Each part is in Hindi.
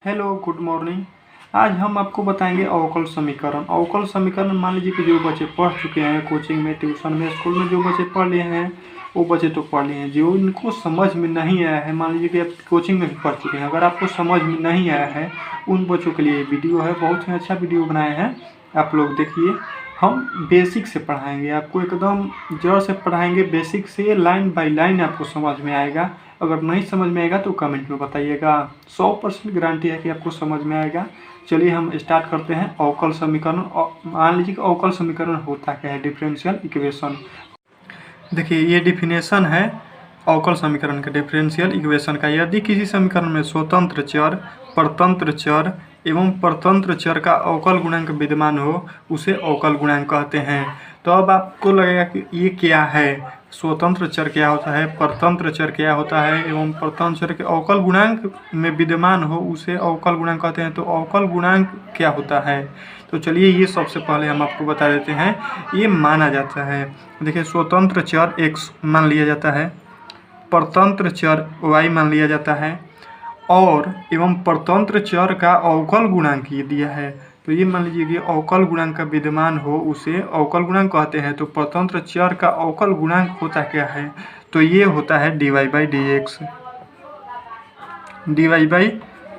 Hello good morning. आज हम आपको बताएंगे अवकल समीकरण। अवकल समीकरण मान लीजिए कि जो बच्चे पढ़ चुके हैं कोचिंग में, ट्यूशन में, स्कूल में, जो बच्चे पढ़ लिए हैं वो बच्चे तो पढ़ लिए हैं। जो इनको समझ में नहीं आया है, मान लीजिए कि आप कोचिंग में भी पढ़ चुके हैं, अगर आपको समझ में नहीं आया है उन बच्चों के लिए वीडियो है। बहुत ही अच्छा वीडियो बनाए हैं, आप लोग देखिए। हम बेसिक से पढ़ाएंगे आपको, एकदम जड़ से पढ़ाएंगे, बेसिक से लाइन बाय लाइन आपको समझ में आएगा। अगर नहीं समझ में आएगा तो कमेंट में बताइएगा। 100% गारंटी है कि आपको समझ में आएगा। चलिए हम स्टार्ट करते हैं। अवकल समीकरण, मान लीजिए कि अवकल समीकरण होता क्या है, डिफरेंशियल इक्वेशन। देखिए ये डिफिनेशन है अवकल समीकरण का, डिफरेंशियल इक्वेशन का। यदि किसी समीकरण में स्वतंत्र चर, परतंत्र चर एवं परतंत्र चर का अवकल गुणांक विद्यमान हो उसे अवकल गुणांक कहते हैं। तो अब आपको लगेगा कि ये क्या है, स्वतंत्र चर क्या होता है, परतंत्र चर क्या होता है एवं परतंत्र चर के अवकल गुणांक में विद्यमान हो उसे अवकल गुणांक कहते हैं। तो अवकल गुणांक क्या होता है, तो चलिए ये सबसे पहले हम आपको बता देते हैं। ये माना जाता है, देखिए स्वतंत्र चर x मान लिया जाता है, परतंत्र चर y मान लिया जाता है और एवं परतंत्र चर का अवकल गुणांक ये दिया है। तो ये मान लीजिए कि अवकल गुणांक का विद्यमान हो उसे अवकल गुणांक कहते हैं। तो परतंत्र चर का अवकल गुणांक होता क्या है, तो ये होता है dy बाई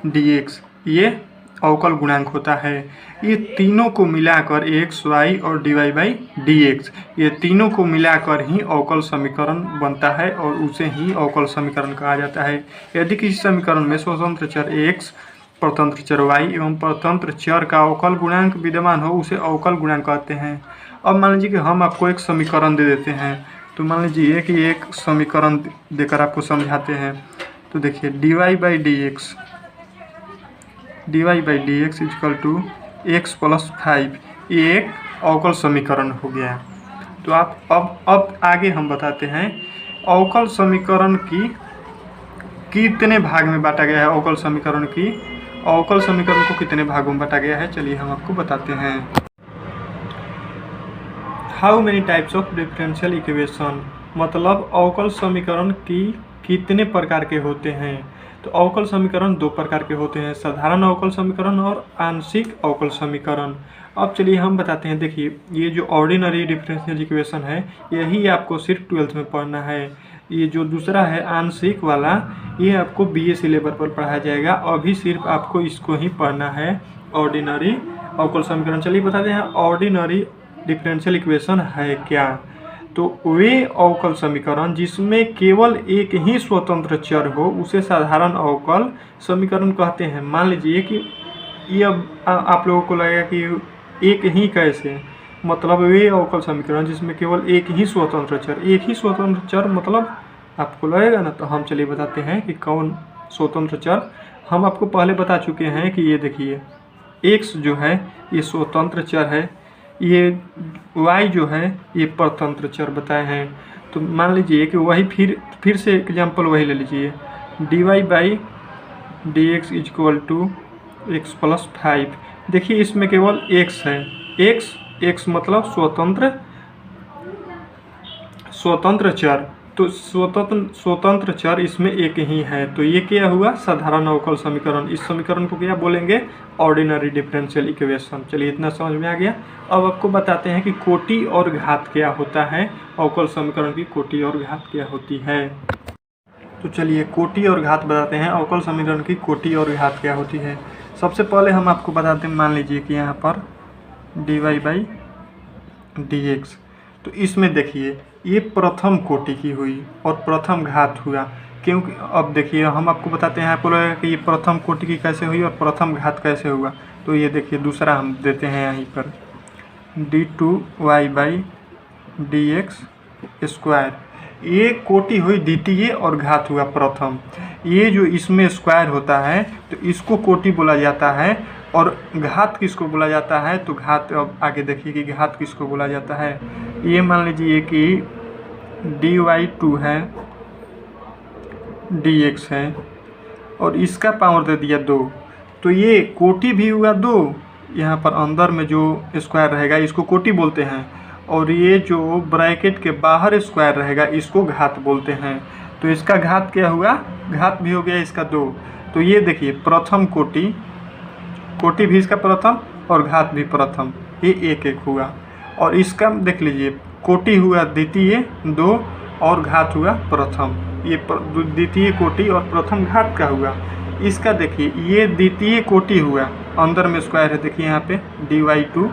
डी एक्स। ये अवकल गुणांक होता है। ये तीनों को मिलाकर x, y और dy बाई डी एक्स, ये तीनों को मिलाकर ही अवकल समीकरण बनता है और उसे ही अवकल समीकरण कहा जाता है। यदि किसी समीकरण में स्वतंत्र चर x, परतंत्र चर y एवं परतंत्र चर का अवकल गुणांक विद्यमान हो उसे अवकल गुणांक कहते हैं। अब मान लीजिए कि हम आपको एक समीकरण दे देते हैं। तो मान लीजिए कि एक समीकरण देकर आपको समझाते हैं। तो देखिए dy by d x is equal to x plus 5, ये एक अवकल समीकरण हो गया। तो आप अब आगे हम बताते हैं अवकल समीकरण की कितने भाग में बांटा गया है। अवकल समीकरण को कितने भागों में बांटा गया है, चलिए हम आपको बताते हैं। How many types of differential equation, मतलब अवकल समीकरण की कितने प्रकार के होते हैं। तो अवकल समीकरण दो प्रकार के होते हैं, साधारण अवकल समीकरण और आंशिक अवकल समीकरण। अब चलिए हम बताते हैं। देखिए ये जो ऑर्डिनरी डिफरेंशियल इक्वेशन है यही आपको सिर्फ 12th में पढ़ना है। ये जो दूसरा है आंशिक वाला, ये आपको BSc लेवल पर पढ़ाया जाएगा। अभी सिर्फ आपको इसको ही पढ़ना है, ऑर्डिनरी अवकल समीकरण। चलिए बताते हैं ऑर्डिनरी डिफरेंशियल इक्वेशन है क्या। तो वे अवकल समीकरण जिसमें केवल एक ही स्वतंत्र चर हो उसे साधारण अवकल समीकरण कहते हैं। मान लीजिए कि ये अब आप लोगों को लगेगा कि एक ही कैसे, मतलब वे अवकल समीकरण जिसमें केवल एक ही स्वतंत्र चर मतलब आपको लगेगा ना। तो हम चलिए बताते हैं कि कौन स्वतंत्र चर। हम आपको पहले बता चुके हैं कि ये देखिए x जो है ये स्वतंत्र चर है, ये y जो है ये परतंत्र चर बताए हैं। तो मान लीजिए कि वही फिर से एग्जाम्पल वही ले लीजिए, dy by d x is equal to x plus 5। देखिए इसमें केवल x है, x मतलब स्वतंत्र चर। तो स्वतंत्र चर इसमें एक ही है। तो ये क्या हुआ, साधारण अवकल समीकरण। इस समीकरण को क्या बोलेंगे, ऑर्डिनरी डिफरेंशियल इक्वेशन। चलिए इतना समझ में आ गया। अब आपको बताते हैं कि कोटि और घात क्या होता है, अवकल समीकरण की कोटि और घात क्या होती है। तो चलिए कोटि और घात बताते हैं, अवकल समीकरण की कोटि और घात क्या होती है। सबसे पहले हम आपको बताते हैं, मान लीजिए कि यहाँ पर dy बाई डी एक्स। तो इसमें देखिए ये प्रथम कोटि की हुई और प्रथम घात हुआ, क्योंकि अब देखिए हम आपको बताते हैं, आपको लगेगा कि ये प्रथम कोटि की कैसे हुई और प्रथम घात कैसे हुआ। तो ये देखिए दूसरा हम देते हैं यहीं पर d2y by d x square. ये कोटि हुई द्वितीय और घात हुआ प्रथम। ये जो इसमें स्क्वायर होता है तो इसको कोटि बोला जाता है। और घात किसको बोला जाता है, तो घात अब आगे देखिए कि घात किसको बोला जाता है। ये मान लीजिए कि dy2 है, dx है और इसका पावर दे दिया 2। तो ये कोटि भी हुआ 2, यहाँ पर अंदर में जो स्क्वायर रहेगा इसको कोटि बोलते हैं, और ये जो ब्रैकेट के बाहर स्क्वायर रहेगा इसको घात बोलते हैं। तो इसका घात क्या हुआ, घात भी हो गया इसका 2। तो ये देखिए प्रथम कोटि, कोटि भी इसका प्रथम और घात भी प्रथम, ये एक एक हुआ। और इसका देख लीजिए कोटि हुआ द्वितीय 2 और घात हुआ प्रथम, ये द्वितीय कोटि और प्रथम घात का हुआ। इसका देखिए ये द्वितीय कोटि हुआ, अंदर में स्क्वायर है देखिए यहाँ पे dy2,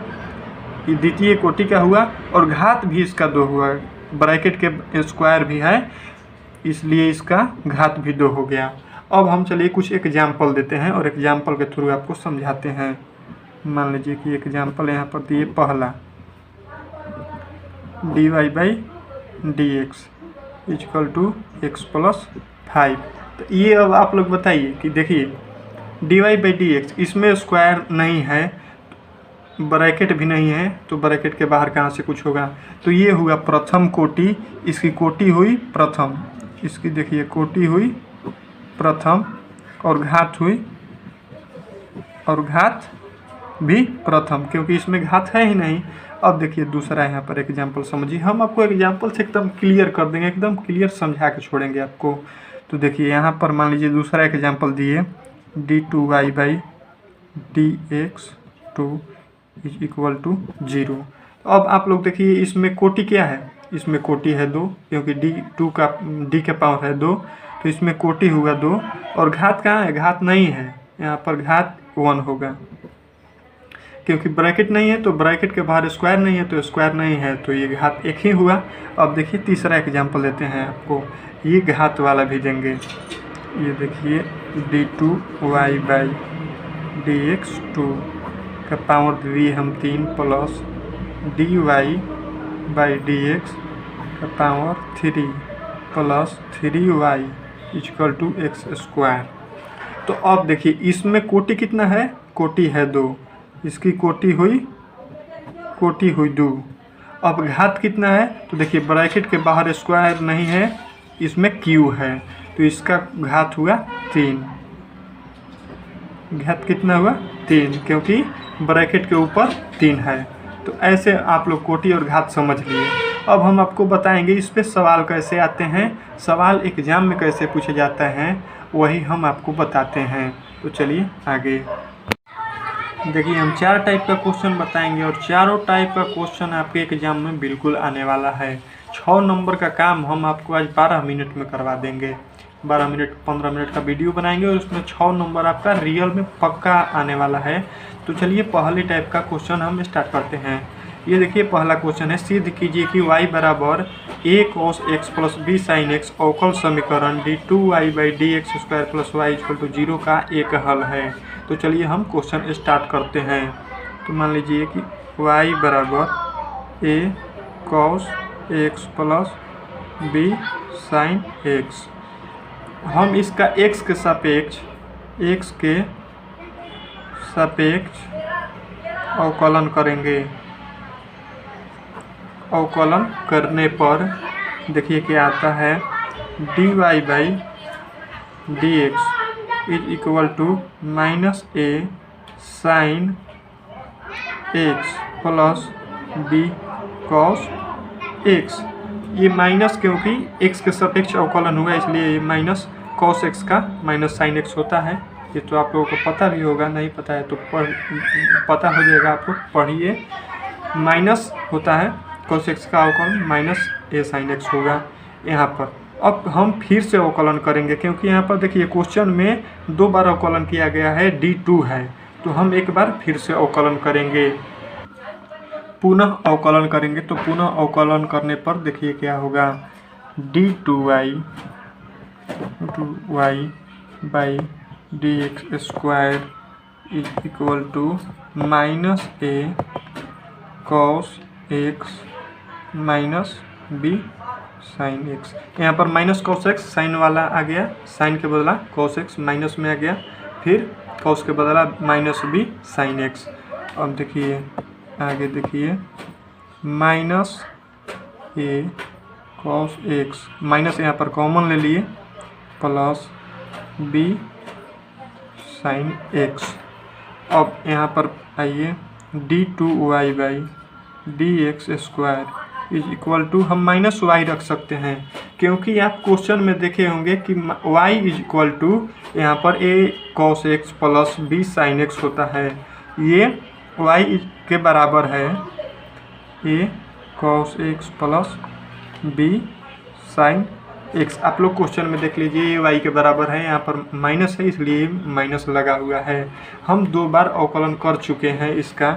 ये द्वितीय कोटि का हुआ और घात भी इसका 2 हुआ, ब्रैकेट के स्क्वायर भी है इसलिए इसका घात भी 2 हो गया। अब हम चलिए कुछ एग्जाम्पल देते हैं और एग्जाम्पल के थ्रू आपको समझाते हैं। मान लीजिए कि एग्जाम्पल यहाँ पर दिए, पहला dy/dx इक्वल टू x+5। तो ये अब आप लोग बताइए कि देखिए dy/dx इसमें स्क्वायर नहीं है, ब्रैकेट भी नहीं है, तो ब्रैकेट के बाहर कहाँ से कुछ होगा। तो ये हुआ प्रथम कोटि, इसकी कोटि हुई प्रथम, इसकी देखिए कोटि हुई प्रथम और घात हुई, और घात भी प्रथम, क्योंकि इसमें घात है ही नहीं। अब देखिए दूसरा यहाँ पर एग्जाम्पल समझिए, हम आपको एग्जाम्पल से एकदम क्लियर कर देंगे, एकदम क्लियर समझा के छोड़ेंगे आपको। तो देखिए यहाँ पर मान लीजिए दूसरा एग्जाम्पल दिए d2y/dx2 इक्वल टू 0। अब आप लोग देखिए इसमें कोटि क्या है, इसमें कोटि है 2, क्योंकि d का पावर है 2, तो इसमें कोटि हुआ 2 और घात कहाँ है, घात नहीं है, यहाँ पर घात 1 होगा, क्योंकि ब्रैकेट नहीं है तो ब्रैकेट के बाहर स्क्वायर नहीं है तो स्क्वायर नहीं है, तो ये घात एक ही हुआ। अब देखिए तीसरा एग्जाम्पल देते हैं आपको, ये घात वाला भी देंगे। ये देखिए d2y/dx2 का पावर दिए हम 3 प्लस dy/dx का power 3 plus 3y equal to x²। तो अब देखिए इसमें कोटि कितना है, कोटि है 2, इसकी कोटि हुई 2। अब घात कितना है, तो देखिए ब्रैकेट के बाहर स्क्वायर नहीं है, इसमें q है, तो इसका घात हुआ 3। घात कितना हुआ 3, क्योंकि ब्रैकेट के ऊपर 3 है। तो ऐसे आप लोग कोटि और घात समझ लिए। अब हम आपको बताएंगे इस पे सवाल कैसे आते हैं, सवाल एग्जाम में कैसे पूछे जाते हैं, वही हम आपको बताते हैं। तो चलिए आगे देखिए, हम 4 टाइप का क्वेश्चन बताएंगे और चारों टाइप का क्वेश्चन आपके एग्जाम में बिल्कुल आने वाला है। 6 नंबर का काम हम आपको आज 12 मिनट में करवा देंगे। 12 मिनट 15 मिनट का वीडियो बनाएंगे और उसमें 6 नंबर आपका रियल में पक्का आने वाला है। तो चलिए पहले टाइप का क्वेश्चन हम स्टार्ट करते हैं। ये देखिए पहला क्वेश्चन है, सिद्ध कीजिए कि y बराबर a cos x plus b sin x अवकल समीकरण d2y/dx² plus y equal to 0 का एक हल है। तो चलिए हम क्वेश्चन स्टार्ट करते हैं। तो मान लीजिए कि y बराबर a cos x plus b sin x, हम इसका x के सापेक्ष अवकलन करेंगे। अवकलन करने पर देखिए क्या आता है, dy/dx is equal to -a sin x plus b cos x। ये माइनस क्योंकि x के सापेक्ष अवकलन हुआ इसलिए ये माइनस cos x का माइनस sin x होता है। ये तो आप लोगों को पता भी होगा, नहीं पता है तो पता हो जाएगा आपको, पढ़िए। माइनस होता है cos x का अवकलन माइनस a sin x होगा यहाँ पर। अब हम फिर से अवकलन करेंगे, क्योंकि यहाँ पर देखिए क्वेश्चन में 2 बार अवकलन किया गया है, d2 है, तो हम एक बार फिर से अवकलन करेंगे, पुनः अवकलन करेंगे। तो पुनः अवकलन करने पर देखिए क्या होगा, d2y/dx² is equal to -a cos x minus b sin x। यहाँ पर माइनस cos x साइन वाला आ गया, साइन के बदला cos x माइनस में आ गया, फिर cos के बदला -b sin x। अब देखिए आगे देखिए -a cos x माइनस यहाँ पर कॉमन ले लिए प्लस b sin x। अब यहाँ पर आइए d2y/dx² इज इक्वल टू हम माइनस वाई रख सकते हैं, क्योंकि आप क्वेश्चन में देखे होंगे कि वाई इज इक्वल टू यहाँ पर a cos x plus b sin x होता है। ये वाई के बराबर है a cos x plus b sin x. आप लोग क्वेश्चन में देख लीजिए ये वाई के बराबर है, यहाँ पर माइनस है इसलिए माइनस लगा हुआ है। हम 2 बार अवकलन कर चुके हैं इसका,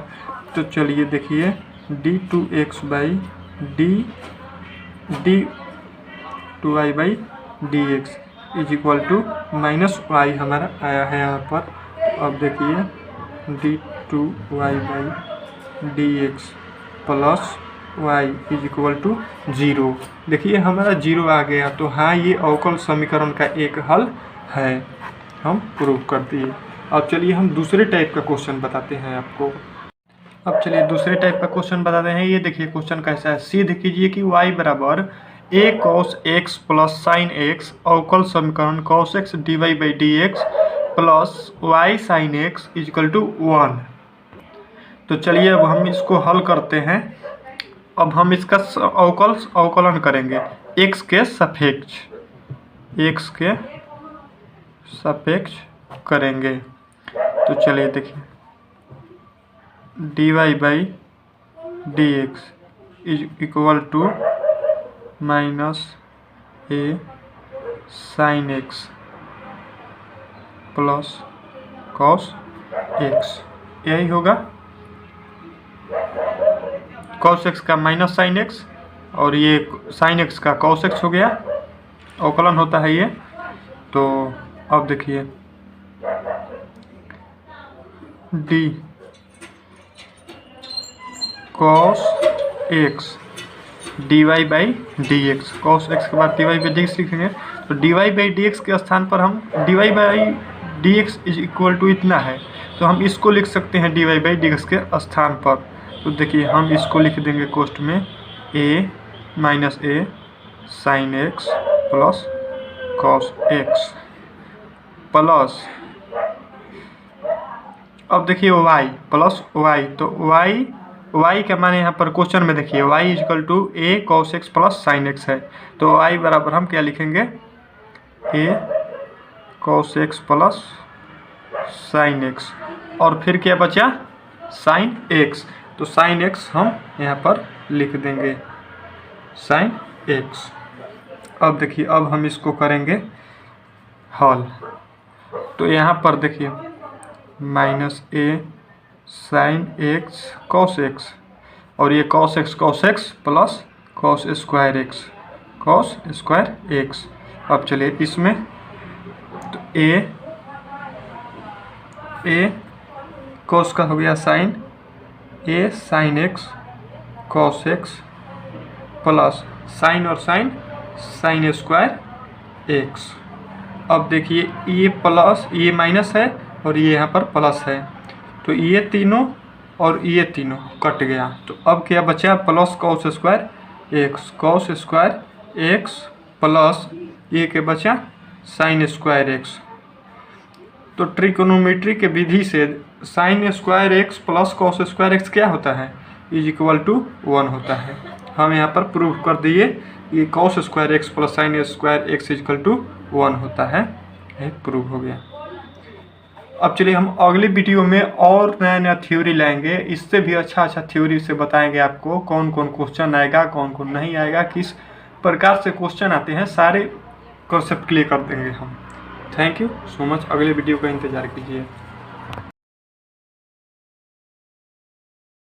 तो चलिए देखिए d two x by d two y by d x is equal to minus y हमारा आया है यहाँ पर। तो अब देखिए d two y by d x plus y is equal to 0। देखिए हमारा 0 आ गया, तो हाँ ये अवकल समीकरण का एक हल है, हम प्रूव कर दिए। अब चलिए हम दूसरे टाइप का क्वेश्चन बताते हैं आपको। अब चलिए दूसरे टाइप का क्वेश्चन बताते हैं। ये देखिए क्वेश्चन कैसा है। सिद्ध कीजिए कि y बराबर a cos x plus sine x अवकल समीकरण cos x dy by d x plus y sine x is equal to 1। तो चलिए अब हम इसको हल करते हैं। अब हम इसका अवकलन करेंगे x के सापेक्ष करेंगे। तो चलिए देखिए dy by d x is equal to minus a sign x plus cos x, यही होगा। कॉस एक्स का माइनस साइन एक्स और ये साइन एक्स का कॉस एक्स हो गया, अवकलन होता है ये। तो अब देखिए d cos x d y by d x, cos x के बाद d y by d x लिखेंगे। तो d y by d x के स्थान पर हम D y by d x is equal to इतना है, तो हम इसको लिख सकते हैं d y by d x के स्थान पर। तो देखिए हम इसको लिख देंगे कोष्ठ में a minus a sign x plus cos x plus, अब देखिए y प्लस y, तो y का माने यहाँ पर क्वेश्चन में देखिए y is equal to a cos x plus sine x है। तो y बराबर हम क्या लिखेंगे a cos x plus sine x, और फिर क्या बचा साइन x, तो साइन x हम यहाँ पर लिख देंगे साइन x। अब देखिए अब हम इसको करेंगे हल। तो यहाँ पर देखिए minus a sign x cos x, और ये cos x plus cos square x. अब चलिए इसमें तो ए कॉस का हो गया sin, a sign x cos x plus sin और साइन स्क्वायर एक्स। अब देखिए ये प्लस ये माइनस है और ये यहाँ पर प्लस है, तो ये तीनों और ये तीनों कट गया। तो अब क्या बचा plus cos square x plus ये के बचा साइन स्क्वायर एक्स। तो ट्रिकोनोमेट्री के विधि से sign square x plus cos square x क्या होता है इज इक्वल टू 1 होता है। हम यहाँ पर प्रूफ कर दिए ये cos square x plus sine square x is equal to 1 होता है, ये प्रूफ हो गया। अब चलिए हम अगली वीडियो में और नया थ्योरी लाएंगे, इससे भी अच्छा थ्योरी से बताएंगे आपको कौन कौन क्वेश्चन आएगा कौन कौन नहीं आएगा, किस प्रकार से क्वेश्चन आते हैं, सारे कॉन्सेप्ट क्लियर कर देंगे हम। थैंक यू सो मच, अगले वीडियो का इंतज़ार कीजिए।